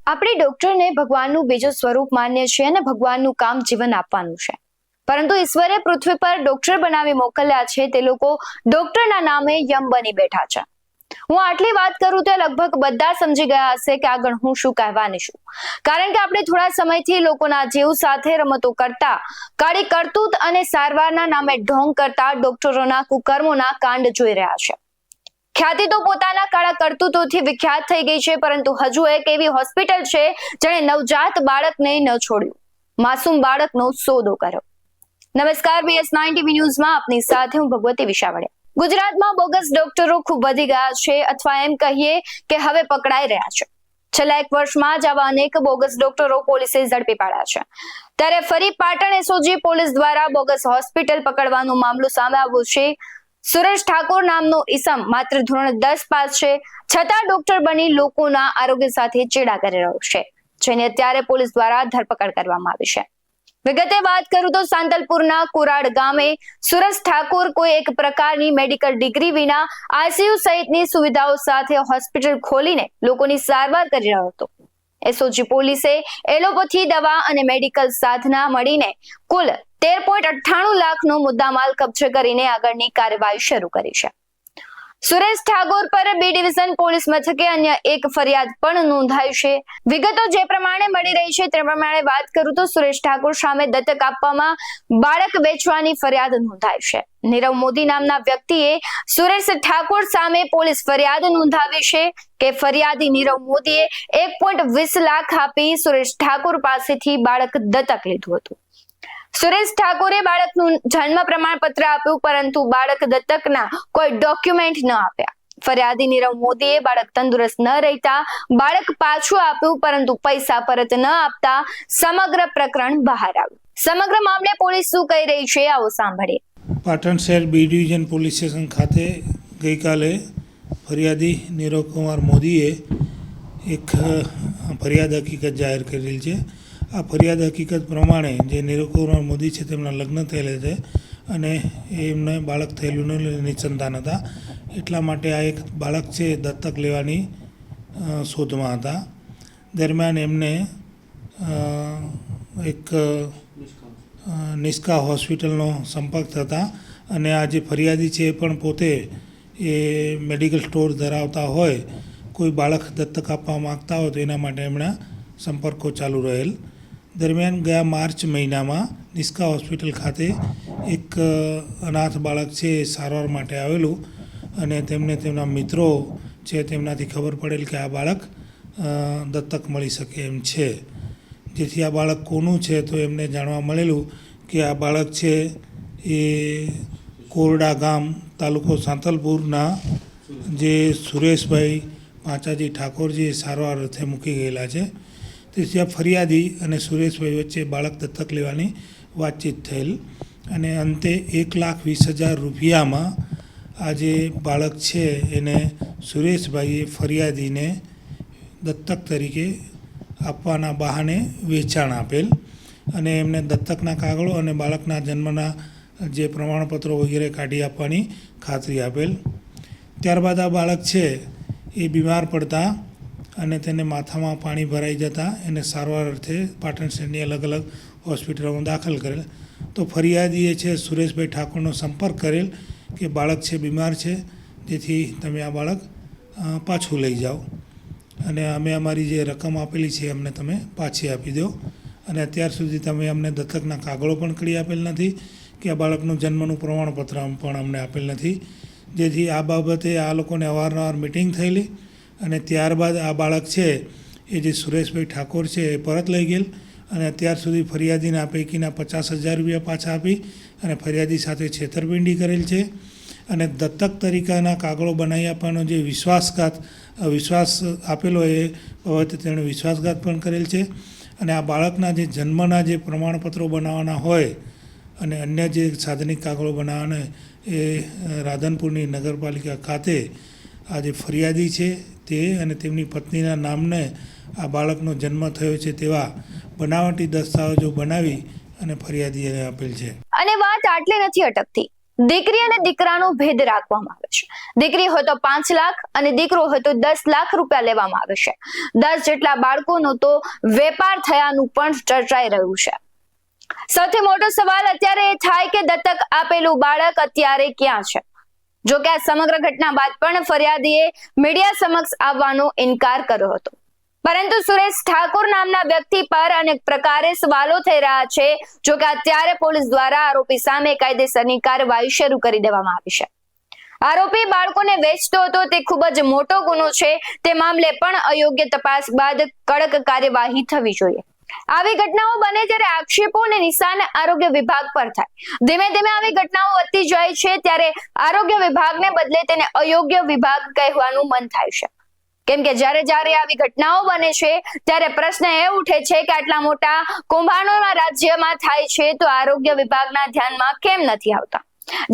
આપણે ડોક્ટરને ભગવાનનું બીજું સ્વરૂપ માનીએ છીએ અને ભગવાનનું કામ જીવન આપવાનું છે, પરંતુ ઈશ્વરે પૃથ્વી પર ડોક્ટર બનાવી મોકલ્યા છે તે લોકો ડોક્ટરના નામે યમ બની બેઠા છે. હું આટલી વાત કરું તો લગભગ બધા સમજી ગયા હશે કે આગળ હું શું કહેવાની છું, કારણ કે આપણે થોડા સમયથી લોકોના જીવ સાથે રમતો કરતા, કાળી કરતૂત અને સારવારના નામે ઢોંગ કરતા ડોક્ટરોના કુકર્મોના કાંડ જોઈ રહ્યા છે. ખ્યાતિ તો પોતાના કાળા કરતૂતોથી વિખ્યાત થઈ ગઈ છે, પરંતુ હજુ એક એવી હોસ્પિટલ છે જેણે નવજાત બાળકને ન છોડ્યું, માસૂમ બાળકનો સોદો કર્યો. નમસ્કાર, BS9 TV ન્યૂઝમાં આપની સાથે હું ભગવતી વિશાવડિયા. ગુજરાતમાં બોગસ ડોક્ટરો ખૂબ વધી ગયા છે, અથવા એમ કહીએ કે હવે પકડાઈ રહ્યા છે. છેલ્લા એક વર્ષમાં જ આવા અનેક બોગસ ડોક્ટરો પોલીસે ઝડપી પાડ્યા છે. ત્યારે ફરી પાટણ SOG પોલીસ દ્વારા બોગસ હોસ્પિટલ પકડવાનો મામલો સામે આવ્યો છે. સુરેશ ઠાકોર નામનો ઈસમ માત્ર ધોરણ 10 પાસ છે, છતાં ડોક્ટર બની લોકોના આરોગ્ય સાથે ચેડા કરી રહ્યો છે, જેની અત્યારે પોલીસ દ્વારા ધરપકડ કરવામાં આવી છે. વિગતે વાત કરું તો સાંતલપુરના કુરાડ ગામે સુરેશ ઠાકોર કોઈ એક પ્રકારની મેડિકલ ડિગ્રી વિના ICU સહિતની સુવિધાઓ સાથે હોસ્પિટલ ખોલીને લોકોની સારવાર કરી રહ્યો હતો. SOG પોલીસે એલોપેથી દવા અને મેડિકલ સાધના મળીને કુલ 13.98 લાખનો મુદ્દામાલ કબજે કરીને આગળની કાર્યવાહી શરૂ કરી છે. સુરેશ ઠાકોર પર B ડિવિઝન પોલીસ મથકે અન્ય એક ફરિયાદ પણ નોંધાઈ છે. વિગતો જે પ્રમાણે મળી રહી છે તે પ્રમાણે વાત કરું તો સુરેશ ઠાકોર સામે દત્તક આપવામાં બાળક વેચવાની ફરિયાદ નોંધાઈ છે. નીરવ મોદી નામના વ્યક્તિએ સુરેશ ઠાકોર સામે પોલીસ ફરિયાદ નોંધાવી છે કે ફરિયાદી નીરવ મોદીએ 1.20 લાખ આપી સુરેશ ઠાકોર પાસેથી બાળક દત્તક લીધું હતું. સુરેશ ઠાકોરે બાળકનું જન્મ પ્રમાણપત્ર આપ્યું, પરંતુ બાળક દત્તકના કોઈ ડોક્યુમેન્ટ ન આપ્યા. ફરિયાદી નીરવ મોદીએ બાળક તંદુરસ્ત ન રહેતા બાળક પાછું આપ્યું, પરંતુ પૈસા પરત ન આપતા સમગ્ર પ્રકરણ બહાર આવ્યું. સમગ્ર મામલે પોલીસ શું કહી રહી છે, આવો સાંભળીએ. પાટણ શહેર B ડિવિઝન પોલીસ સ્ટેશન ખાતે ગઈકાલે ફરિયાદી નીરવ કુમાર મોદીએ એક ફરિયાદ હકીકત જાહેર કરેલ છે. આ ફરિયાદ હકીકત પ્રમાણે જે નીરવ કુમાર મોદી છે તેમના લગ્ન થયેલા છે અને એમને બાળક થયેલું નિસંતાન હતા, એટલા માટે આ એક બાળક છે દત્તક લેવાની શોધમાં હતા. દરમિયાન એમને એક નિષ્કા હોસ્પિટલનો સંપર્ક થતા અને આ જે ફરિયાદી છે એ પણ પોતે એ મેડિકલ સ્ટોર ધરાવતા હોય, કોઈ બાળક દત્તક આપવા માગતા હોય તો એના માટે એમણે સંપર્કો ચાલુ રહેલ. દરમિયાન ગયા માર્ચ મહિનામાં નિષ્કા હોસ્પિટલ ખાતે એક અનાથ બાળક છે એ સારવાર માટે આવેલું અને તેમને તેમના મિત્રો છે તેમનાથી ખબર પડેલ કે આ બાળક દત્તક મળી શકે એમ છે. જેથી આ બાળક કોનું છે તો એમને જાણવા મળેલું કે આ બાળક છે એ કોરડા ગામ તાલુકો સાંતલપુરના જે સુરેશભાઈ પાંચાજી ઠાકોરજી સારવાર અર્થે મૂકી ગયેલા છે. તેથી આ ફરિયાદી અને સુરેશભાઈ વચ્ચે બાળક દત્તક લેવાની વાતચીત થયેલ અને અંતે 1,20,000 રૂપિયામાં આ જે બાળક છે એને સુરેશભાઈએ ફરિયાદીને દત્તક તરીકે આપવાના બહાને વેચાણ આપેલ અને એમને દત્તકના કાગળો અને બાળકના જન્મના જે પ્રમાણપત્રો વગેરે કાઢી આપવાની ખાતરી આપેલ. ત્યારબાદ આ બાળક છે એ બીમાર પડતા અને તેને માથામાં પાણી ભરાઈ જતાં એને સારવાર અર્થે પાટણ શહેરની અલગ અલગ હોસ્પિટલોમાં દાખલ કરેલ. તો ફરિયાદીએ છે સુરેશભાઈ ઠાકોરનો સંપર્ક કરેલ કે બાળક છે બીમાર છે, જેથી તમે આ બાળક પાછું લઈ જાઓ અને અમે અમારી જે રકમ આપેલી છે અમને તમે પાછી આપી દો. અને અત્યાર સુધી તમે અમને દત્તકના કાગળો પણ કરી આપેલ નથી કે આ બાળકનું જન્મનું પ્રમાણપત્ર પણ અમને આપેલ નથી. જેથી આ બાબતે આ લોકોને અવારનવાર મિટિંગ થયેલી અને ત્યારબાદ આ બાળક છે એ જે સુરેશભાઈ ઠાકોર છે એ પરત લઈ ગયેલ અને અત્યાર સુધી ફરિયાદીના પૈકીના 50,000 રૂપિયા પાછા આપી અને ફરિયાદી સાથે છેતરપિંડી કરેલ છે. અને દત્તક તરીકાના કાગળો બનાવી આપવાનો જે વિશ્વાસ આપેલો એ બાબતે તેણે વિશ્વાસઘાત પણ કરેલ છે. અને આ બાળકના જે જન્મના જે પ્રમાણપત્રો બનાવવાના હોય અને અન્ય જે સાધનિક કાગળો બનાવવાના એ રાધનપુરની નગરપાલિકા ખાતે આ જે ફરિયાદી છે તે અને તેમની પત્નીના નામને આ બાળકનો જન્મ થયો છે તેવા બનાવટી દસ્તાવેજો બનાવી અને ફરિયાદીને આપેલ છે. અને વાત આટલે નથી અટકતી. દીકરી અને દીકરાનો ભેદ રાખવામાં આવે છે. દીકરી હોય તો 5 લાખ અને દીકરો હોય તો 10 લાખ રૂપિયા લેવામાં આવે છે. 10 જેટલા બાળકોનો તો વેપાર થયાનું પણ ચર્ચાઈ રહ્યું છે. સૌથી મોટો સવાલ અત્યારે એ થાય કે દત્તક આપેલું બાળક અત્યારે ક્યાં છે? જો કે આ સમગ્ર ઘટના બાદ પણ ફરિયાદીએ મીડિયા સમક્ષ આવવાનો ઇનકાર કર્યો હતો. પરંતુ સુરેશ ઠાકોર નામના વ્યક્તિ પર અનેક પ્રકારે સવાલો થઈ રહ્યા છે. જો કે અત્યારે પોલીસ દ્વારા આરોપી સામે કાયદેસરની કાર્યવાહી શરૂ કરી દેવામાં આવી છે. આરોપી બાળકોને વેચતો હતો તે ખૂબ જ મોટો ગુનો છે. તે મામલે પણ અયોગ્ય તપાસ બાદ કડક કાર્યવાહી થવી જોઈએ. આવી ઘટનાઓ બને ત્યારે આક્ષેપો અને નિશાન આરોગ્ય વિભાગ પર થાય. ધીમે ધીમે આવી ઘટનાઓ વધતી જાય છે ત્યારે આરોગ્ય વિભાગને બદલે તેને અયોગ્ય વિભાગ કહેવાનું મન થાય છે. કેમ કે જ્યારે આવી ઘટનાઓ બને છે ત્યારે પ્રશ્ન એ ઉઠે છે કે આટલા મોટા કૌભાંડોના રાજ્યમાં થાય છે તો આરોગ્ય વિભાગના ધ્યાનમાં કેમ નથી આવતા?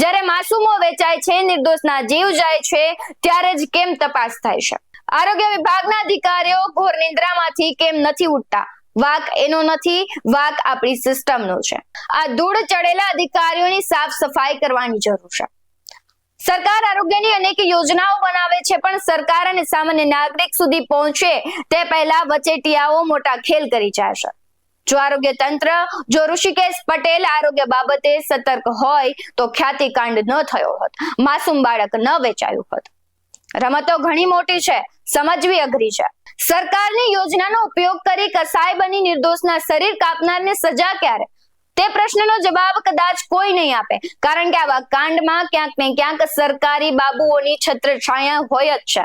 જ્યારે માસૂમો વેચાય છે, નિર્દોષના જીવ જાય છે ત્યારે જ કેમ તપાસ થાય છે? આરોગ્ય વિભાગના અધિકારીઓ ઘોર નિંદ્રામાંથી કેમ નથી ઉઠતા? વાક એનો નથી, વાક આપણી સિસ્ટમનો છે. આ ધૂળ ચડેલા અધિકારીઓની સાફ સફાઈ કરવાની જરૂર છે. સરકાર આરોગ્યની અનેક યોજનાઓ બનાવે છે પણ સરકાર અને સામાન્ય નાગરિક સુધી પહોંચે તે પહેલા વચેટિયાઓ મોટા ખેલ કરી જાય છે. જો આરોગ્ય તંત્ર, જો ઋષિકેશ પટેલ આરોગ્ય બાબતે સતર્ક હોય તો ખ્યાતિકાંડ ન થયો હોત, માસૂમ બાળક ન વેચાયું હોત. રમતો ઘણી મોટી છે, સમજવી અઘરી છે. સરકારની યોજનાનો ઉપયોગ કરી કસાઈ બની નિર્દોષના શરીર કાપનારને સજા ક્યારે? તે પ્રશ્નનો જવાબ કદાચ કોઈ નહીં આપે, કારણ કે આવા કાંડમાં ક્યાંક ને ક્યાંક સરકારી બાબુઓની છત્રછાયા હોય જ છે.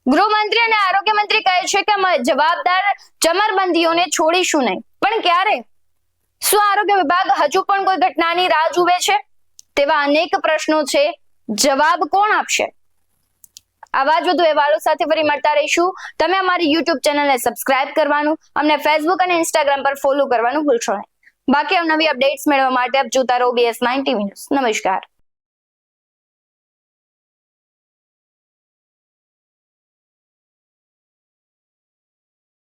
ગૃહમંત્રી અને આરોગ્ય મંત્રી કહે છે કે અમે જવાબદાર ચમરબંધીઓને છોડીશું નહીં, પણ ક્યારે? શું આરોગ્ય વિભાગ હજુ પણ કોઈ ઘટનાની રાહ જુએ છે? તેવા અનેક પ્રશ્નો છે, જવાબ કોણ આપશે? આવા જ વધુ અહેવાલો સાથે ફરી મળતા રહીશું. તમે અમારી YouTube ચેનલને સબસ્ક્રાઇબ કરવાનું, અમને Facebook અને Instagram પર ફોલો કરવાનું ભૂલશો નહીં. બાકી નવી અપડેટ્સ મેળવવા માટે આપ જોતા રહો BS9 TV ન્યૂઝ. નમસ્કાર.